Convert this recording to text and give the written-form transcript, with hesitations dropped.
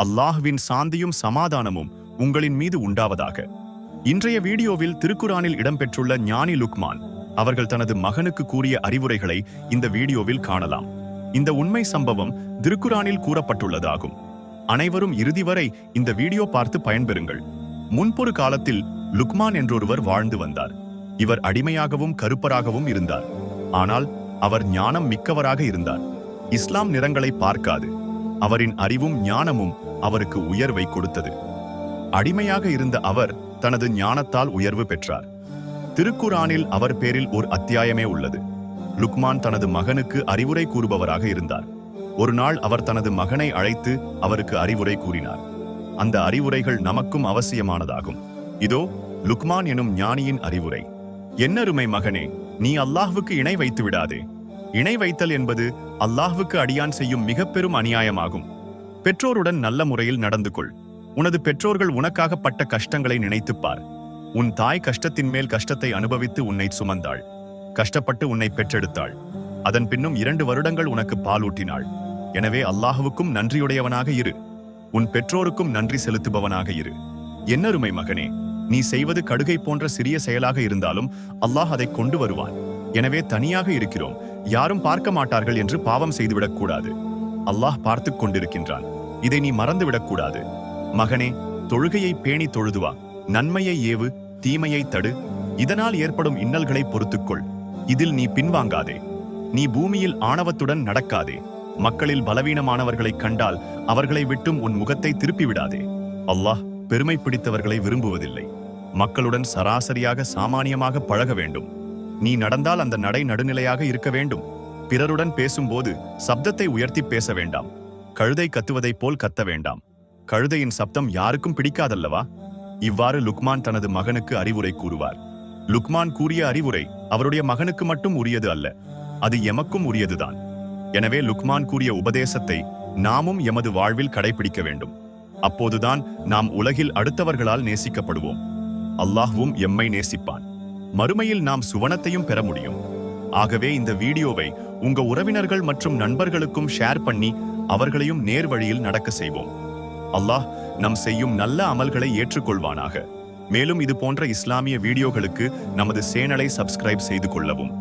அல்லாஹ்வின் சாந்தியும் சமாதானமும் உங்களின் மீது உண்டாவதாக. இன்றைய வீடியோவில் திருக்குரானில் இடம்பெற்றுள்ள ஞானி லுக்மான் அவர்கள் தனது மகனுக்கு கூறிய அறிவுரைகளை இந்த வீடியோவில் காணலாம். இந்த உண்மை சம்பவம் திருக்குரானில் கூறப்பட்டுள்ளதாகும். அனைவரும் இறுதி வரை இந்த வீடியோ பார்த்து பயன்பெறுங்கள். முன்பொரு காலத்தில் லுக்மான் என்றொருவர் வாழ்ந்து வந்தார். இவர் அடிமையாகவும் கருப்பராகவும் இருந்தார். ஆனால் அவர் ஞானம் மிக்கவராக இருந்தார். இஸ்லாம் நிறங்களை பார்க்காது. அவரின் அறிவும் ஞானமும் அவருக்கு உயர்வை கொடுத்தது. அடிமையாக இருந்த அவர் தனது ஞானத்தால் உயர்வு பெற்றார். திருக்குரானில் அவர் பேரில் ஒரு அத்தியாயமே உள்ளது. லுக்மான் தனது மகனுக்கு அறிவுரை கூறுபவராக இருந்தார். ஒரு நாள் அவர் தனது மகனை அழைத்து அவருக்கு அறிவுரை கூறினார். அந்த அறிவுரைகள் நமக்கும் அவசியமானதாகும். இதோ லுக்மான் எனும் ஞானியின் அறிவுரை. என்னருமை மகனே, நீ அல்லாஹ்வுக்கு இணை வைத்து விடாதே. இணை வைத்தல் என்பது அல்லாஹ்வுக்கு அடியான் செய்யும் மிக பெரும் அநியாயமாகும். பெற்றோருடன் நல்ல முறையில் நடந்து கொள். உனது பெற்றோர்கள் உனக்காக பட்ட கஷ்டங்களை நினைத்துப்பார். உன் தாய் கஷ்டத்தின் மேல் கஷ்டத்தை அனுபவித்து உன்னை சுமந்தாள். கஷ்டப்பட்டு உன்னை பெற்றெடுத்தாள். அதன் பின்னும் 2 வருடங்கள் உனக்கு பாலூட்டினாள். எனவே அல்லாஹ்வுக்கும் நன்றியுடையவனாக இரு. உன் பெற்றோருக்கும் நன்றி செலுத்துபவனாக இரு. என்னருமை மகனே, நீ செய்வது கடுகை போன்ற சிறிய செயலாக இருந்தாலும் அல்லாஹ் அதை கொண்டு வருவான். எனவே தனியாக இருக்கிறோம், யாரும் பார்க்க மாட்டார்கள் என்று பாவம் செய்துவிடக் கூடாது. அல்லாஹ் பார்த்து கொண்டிருக்கின்றான். இதை நீ மறந்துவிடக்கூடாது. மகனே, தொழுகையை பேணி தொழுதுவா. நன்மையை ஏவு, தீமையை தடு. இதனால் ஏற்படும் இன்னல்களை பொறுத்துக்கொள். இதில் நீ பின்வாங்காதே. நீ பூமியில் ஆணவத்துடன் நடக்காதே. மக்களில் பலவீனமானவர்களை கண்டால் அவர்களை விட்டும் உன் முகத்தை திருப்பிவிடாதே. அல்லாஹ் பெருமை பிடித்தவர்களை விரும்புவதில்லை. மக்களுடன் சராசரியாக சாமானியமாக பழக வேண்டும். நீ நடந்தால் அந்த நடை நடுநிலையாக இருக்க வேண்டும். பிறருடன் பேசும்போது சப்தத்தை உயர்த்தி பேச வேண்டாம். கழுதை கத்துவதைப் போல் கத்த வேண்டாம். கழுதையின் சப்தம் யாருக்கும் பிடிக்காதல்லவா? இவ்வாறு லுக்மான் தனது மகனுக்கு அறிவுரை கூறுவார். லுக்மான் கூறிய அறிவுரை அவருடைய மகனுக்கு மட்டும் உரியது அல்ல, அது எமக்கும் உரியதுதான். எனவே லுக்மான் கூறிய உபதேசத்தை நாமும் எமது வாழ்வில் கடைபிடிக்க வேண்டும். அப்போதுதான் நாம் உலகில் அடுத்தவர்களால் நேசிக்கப்படுவோம். அல்லாஹ்வும் எம்மை நேசிப்பான். மறுமையில் நாம் சுவனத்தையும் பெற முடியும். ஆகவே இந்த வீடியோவை உங்க உறவினர்கள் மற்றும் நண்பர்களுக்கும் ஷேர் பண்ணி அவர்களையும் நேர் வழியில் நடக்க செய்வோம். அல்லாஹ் நம் செய்யும் நல்ல அமல்களை ஏற்றுக்கொள்வானாக. மேலும் இது போன்ற இஸ்லாமிய வீடியோகளுக்கு நமது சேனலை சப்ஸ்கிரைப் செய்து கொள்ளவும்.